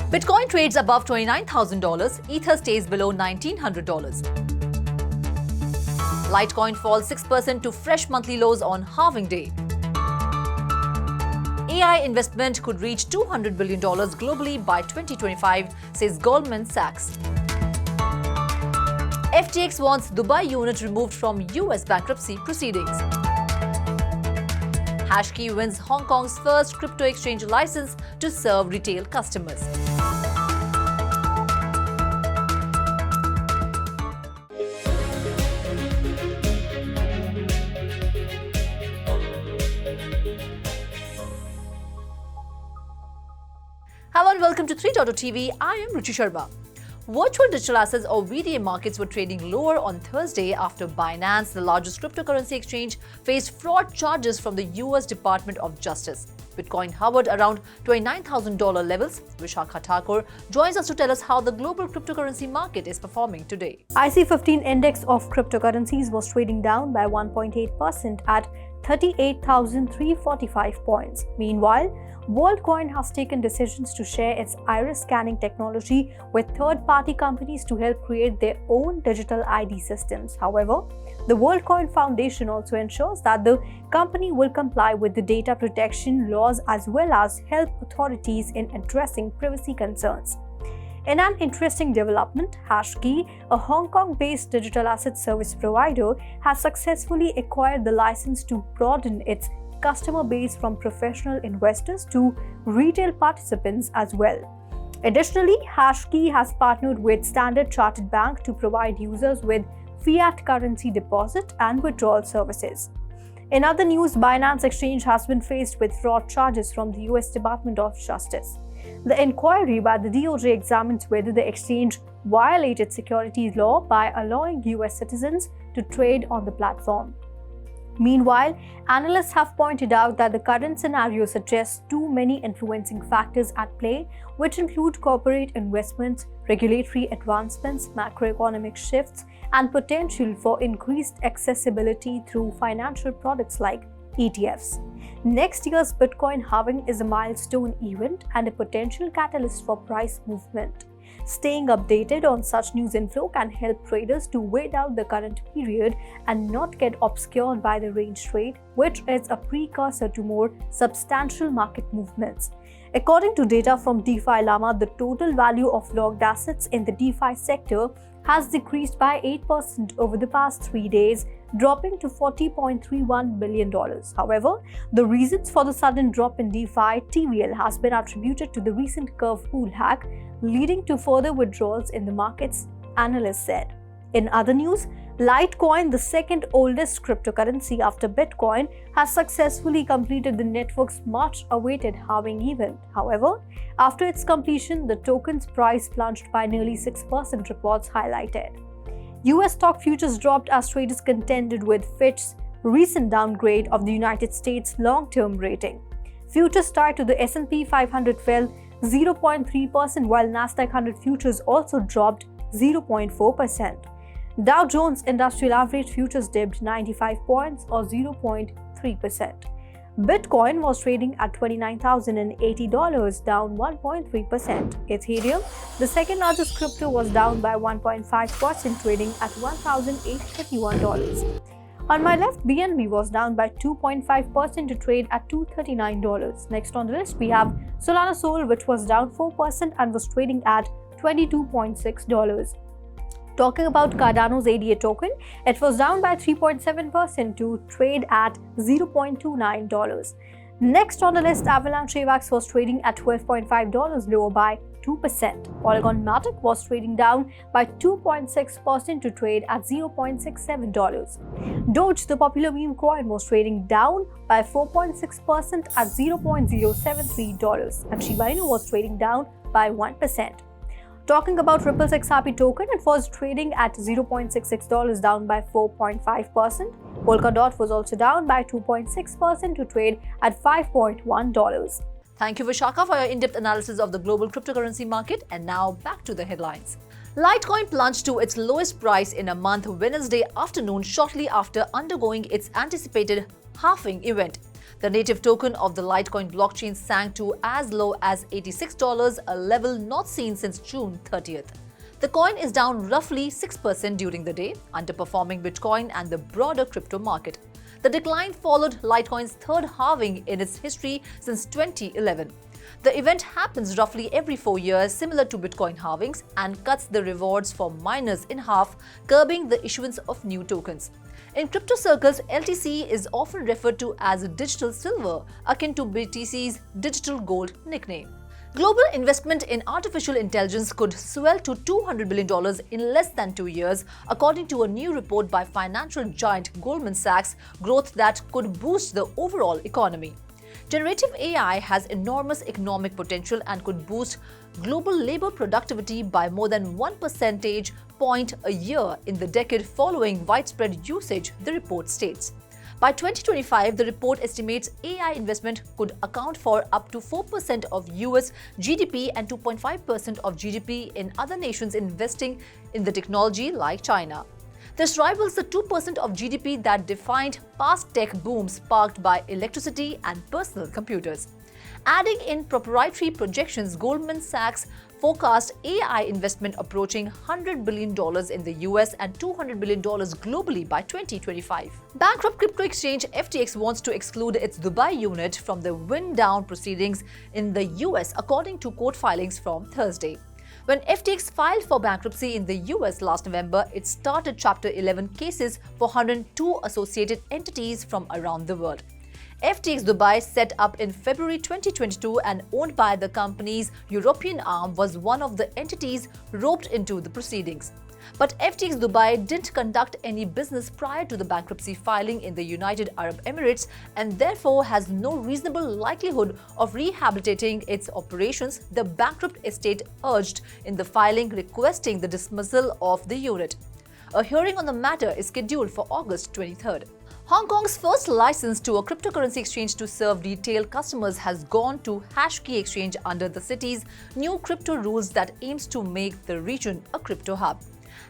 Bitcoin trades above $29,000, Ether stays below $1,900. Litecoin falls 6% to fresh monthly lows on halving day. AI investment could reach $200 billion globally by 2025, says Goldman Sachs. FTX wants Dubai unit removed from US bankruptcy proceedings. Hashkey wins Hong Kong's first crypto exchange license to serve retail customers. Hello and welcome to 3.0 I am Ruchi Sharma. Virtual digital assets or VDA markets were trading lower on Thursday after Binance, the largest cryptocurrency exchange, faced fraud charges from the US Department of Justice. Bitcoin hovered around $29,000 levels. Vishakha Thakur joins us to tell us how the global cryptocurrency market is performing today. IC15 index of cryptocurrencies was trading down by 1.8% at 38,345 points. Meanwhile, WorldCoin has taken decisions to share its iris scanning technology with third-party companies to help create their own digital ID systems. However, the WorldCoin Foundation also ensures that the company will comply with the data protection laws as well as help authorities in addressing privacy concerns. In an interesting development, Hashkey, a Hong Kong-based digital asset service provider, has successfully acquired the license to broaden its customer base from professional investors to retail participants as well. Additionally, Hashkey has partnered with Standard Chartered Bank to provide users with fiat currency deposit and withdrawal services. In other news, Binance Exchange has been faced with fraud charges from the US Department of Justice. The inquiry by the DOJ examines whether the exchange violated securities law by allowing US citizens to trade on the platform. Meanwhile, analysts have pointed out that the current scenario suggests too many influencing factors at play, which include corporate investments, regulatory advancements, macroeconomic shifts, and potential for increased accessibility through financial products like ETFs. Next year's Bitcoin halving is a milestone event and a potential catalyst for price movement. Staying updated on such news inflow can help traders to wait out the current period and not get obscured by the range trade, which is a precursor to more substantial market movements. According to data from DeFi Llama, the total value of logged assets in the DeFi sector has decreased by 8% over the past 3 days, dropping to $40.31 billion. However, the reasons for the sudden drop in DeFi TVL has been attributed to the recent curve pool hack, leading to further withdrawals in the markets, analysts said. In other news, Litecoin, the second oldest cryptocurrency after Bitcoin, has successfully completed the network's much-awaited halving event. However, after its completion, the token's price plunged by nearly 6%, reports highlighted. US stock futures dropped as traders contended with Fitch's recent downgrade of the United States long-term rating. Futures tied to the S&P 500 fell 0.3%, while Nasdaq 100 futures also dropped 0.4%. Dow Jones Industrial Average futures dipped 95 points or 0.3%. Bitcoin was trading at $29,080, down 1.3%. Ethereum, the second largest crypto, was down by 1.5%, trading at $1,831. On my left, BNB was down by 2.5% to trade at $239. Next on the list, we have Solana Sol, which was down 4% and was trading at $22.6. Talking about Cardano's ADA token, it was down by 3.7% to trade at $0.29. Next on the list, Avalanche AVAX was trading at $12.5, lower by 2%. Polygon Matic was trading down by 2.6% to trade at $0.67. Doge, the popular meme coin, was trading down by 4.6% at $0.073, and Shiba Inu was trading down by 1%. Talking about Ripple's XRP token, it was trading at $0.66, down by 4.5%. Polkadot was also down by 2.6% to trade at $5.1. Thank you, Vishakha, for your in-depth analysis of the global cryptocurrency market. And now back to the headlines. Litecoin plunged to its lowest price in a month Wednesday afternoon, shortly after undergoing its anticipated halving event. The native token of the Litecoin blockchain sank to as low as $86, a level not seen since June 30th. The coin is down roughly 6% during the day, underperforming Bitcoin and the broader crypto market. The decline followed Litecoin's third halving in its history since 2011. The event happens roughly every 4 years, similar to Bitcoin halvings, and cuts the rewards for miners in half, curbing the issuance of new tokens. In crypto circles, LTC is often referred to as a digital silver, akin to BTC's digital gold nickname. Global investment in artificial intelligence could swell to $200 billion in less than 2 years, according to a new report by financial giant Goldman Sachs, growth that could boost the overall economy. Generative AI has enormous economic potential and could boost global labor productivity by more than 1 percentage point a year in the decade following widespread usage, the report states. By 2025, the report estimates AI investment could account for up to 4% of US GDP and 2.5% of GDP in other nations investing in the technology like China. This rivals the 2% of GDP that defined past tech booms sparked by electricity and personal computers. Adding in proprietary projections, Goldman Sachs forecast AI investment approaching $100 billion in the US and $200 billion globally by 2025. Bankrupt crypto exchange FTX wants to exclude its Dubai unit from the wind-down proceedings in the US, according to court filings from Thursday. When FTX filed for bankruptcy in the US last November, it started Chapter 11 cases for 102 associated entities from around the world. FTX Dubai, set up in February 2022 and owned by the company's European arm, was one of the entities roped into the proceedings. But FTX Dubai didn't conduct any business prior to the bankruptcy filing in the United Arab Emirates and therefore has no reasonable likelihood of rehabilitating its operations, the bankrupt estate urged in the filing, requesting the dismissal of the unit. A hearing on the matter is scheduled for August 23rd. Hong Kong's first license to a cryptocurrency exchange to serve retail customers has gone to HashKey Exchange under the city's new crypto rules that aims to make the region a crypto hub.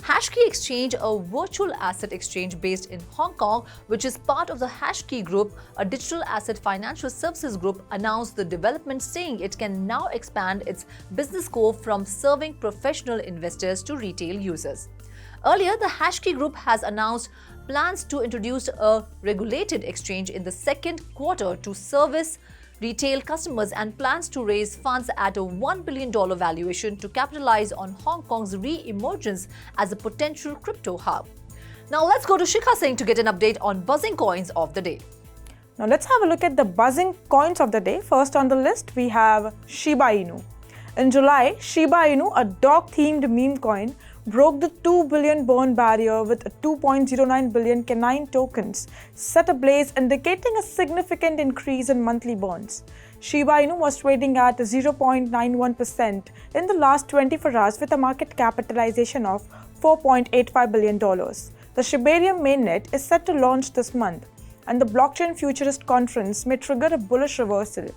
HashKey Exchange, a virtual asset exchange based in Hong Kong, which is part of the HashKey Group, a digital asset financial services group, announced the development, saying it can now expand its business scope from serving professional investors to retail users. Earlier, the HashKey Group has announced plans to introduce a regulated exchange in the second quarter to service retail customers and plans to raise funds at a $1 billion valuation to capitalize on Hong Kong's re-emergence as a potential crypto hub. Now let's go to Shikha Singh to get an update on buzzing coins of the day. Now let's have a look at the buzzing coins of the day. First on the list, we have Shiba Inu. In July, Shiba Inu, a dog-themed meme coin, broke the 2 billion burn barrier with 2.09 billion canine tokens set ablaze, indicating a significant increase in monthly burns. Shiba Inu was trading at 0.91% in the last 24 hours with a market capitalization of $4.85 billion. The Shibarium mainnet is set to launch this month, and the Blockchain Futurist Conference may trigger a bullish reversal.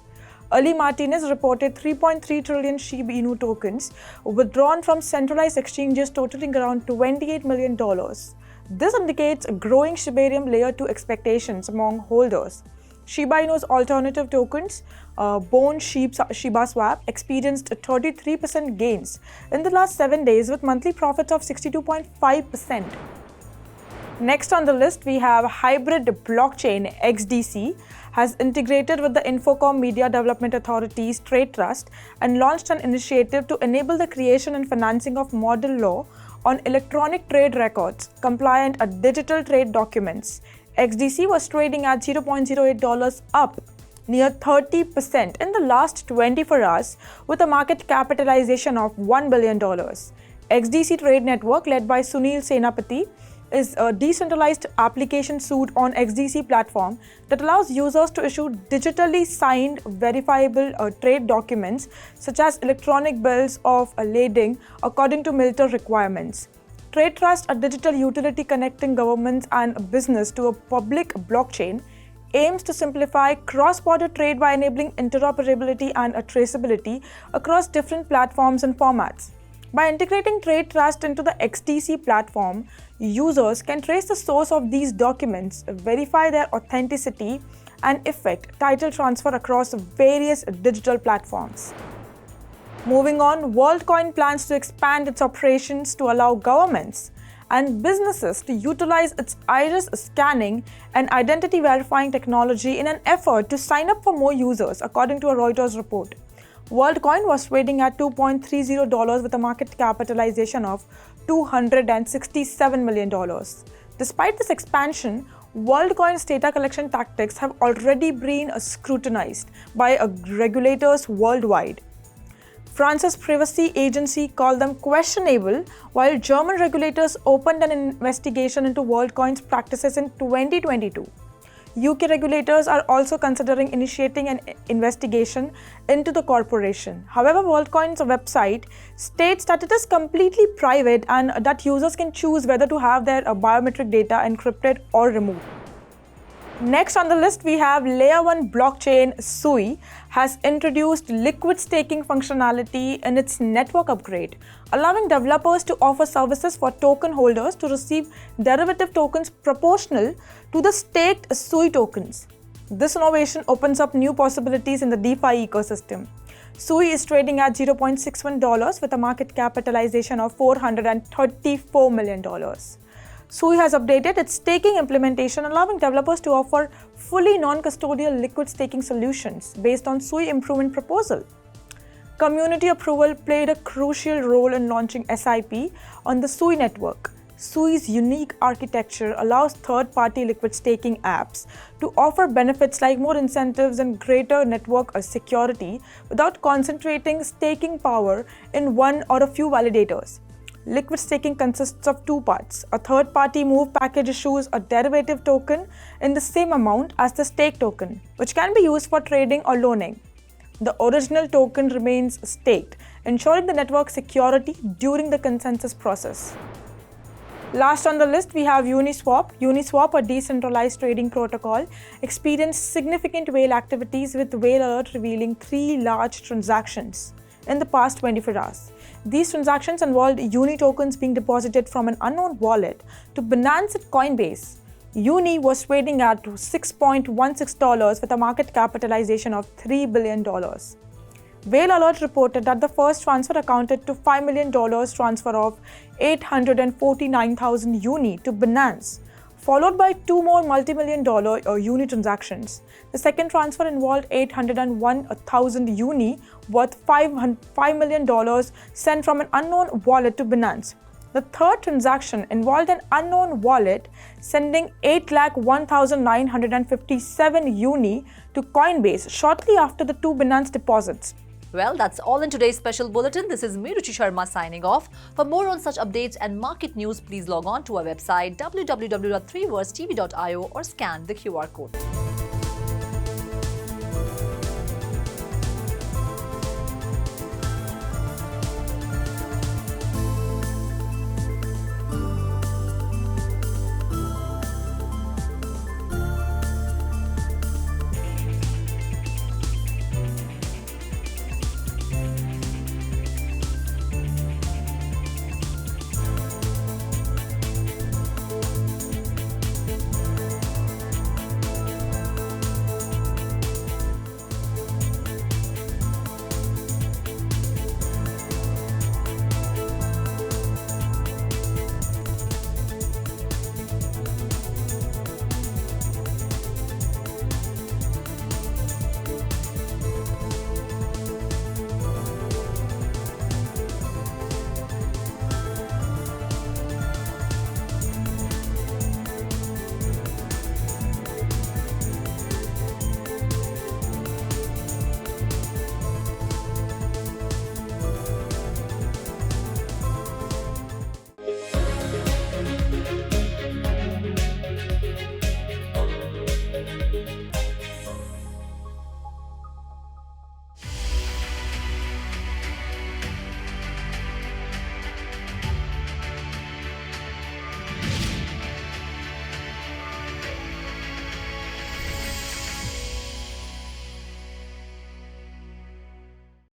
Ali Martinez reported 3.3 trillion Shiba Inu tokens withdrawn from centralized exchanges totaling around $28 million. This indicates a growing Shibarium layer 2 expectations among holders. Shiba Inu's alternative tokens, Bone Shiba Swap, experienced 33% gains in the last 7 days with monthly profits of 62.5%. Next on the list, we have hybrid blockchain XDC has integrated with the Infocom Media Development Authority's Trade Trust and launched an initiative to enable the creation and financing of model law on electronic trade records, compliant digital trade documents. XDC was trading at $0.08, up near 30% in the last 24 hours with a market capitalization of $1 billion. XDC Trade Network, led by Sunil Senapati, is a decentralized application suite on XDC platform that allows users to issue digitally signed, verifiable trade documents such as electronic bills of lading according to military requirements. Trade Trust, a digital utility connecting governments and business to a public blockchain, aims to simplify cross-border trade by enabling interoperability and traceability across different platforms and formats. By integrating Trade Trust into the XDC platform, users can trace the source of these documents, verify their authenticity, and effect title transfer across various digital platforms. Moving on, WorldCoin plans to expand its operations to allow governments and businesses to utilize its iris scanning and identity verifying technology in an effort to sign up for more users, according to a Reuters report. WorldCoin was trading at $2.30 with a market capitalization of $267 million. Despite this expansion, WorldCoin's data collection tactics have already been scrutinized by regulators worldwide. France's privacy agency called them questionable, while German regulators opened an investigation into WorldCoin's practices in 2022. UK regulators are also considering initiating an investigation into the corporation. However, WorldCoin's website states that it is completely private and that users can choose whether to have their biometric data encrypted or removed. Next on the list, we have Layer 1 blockchain Sui has introduced liquid staking functionality in its network upgrade, allowing developers to offer services for token holders to receive derivative tokens proportional to the staked Sui tokens. This innovation opens up new possibilities in the DeFi ecosystem. Sui is trading at $0.61 with a market capitalization of $434 million. Sui has updated its staking implementation, allowing developers to offer fully non-custodial liquid staking solutions based on Sui improvement proposal. Community approval played a crucial role in launching SIP on the Sui network. Sui's unique architecture allows third-party liquid staking apps to offer benefits like more incentives and greater network security without concentrating staking power in one or a few validators. Liquid staking consists of two parts. A third-party move package issues a derivative token in the same amount as the stake token, which can be used for trading or loaning. The original token remains staked, ensuring the network security during the consensus process. Last on the list, we have Uniswap. Uniswap, a decentralized trading protocol, experienced significant whale activities, with whale alert revealing 3 large transactions in the past 24 hours. These transactions involved Uni tokens being deposited from an unknown wallet to Binance at Coinbase. Uni was trading at $6.16 with a market capitalization of $3 billion. Whale Alert reported that the first transfer accounted to $5 million transfer of 849,000 Uni to Binance, followed by 2 more multi-million-dollar Uni transactions. The second transfer involved 801,000 Uni worth $5 million sent from an unknown wallet to Binance. The third transaction involved an unknown wallet sending 801,957 Uni to Coinbase shortly after the 2 Binance deposits. Well, that's all in today's special bulletin. This is me, Ruchi Sharma, signing off. For more on such updates and market news, please log on to our website www.3versetv.io or scan the QR code.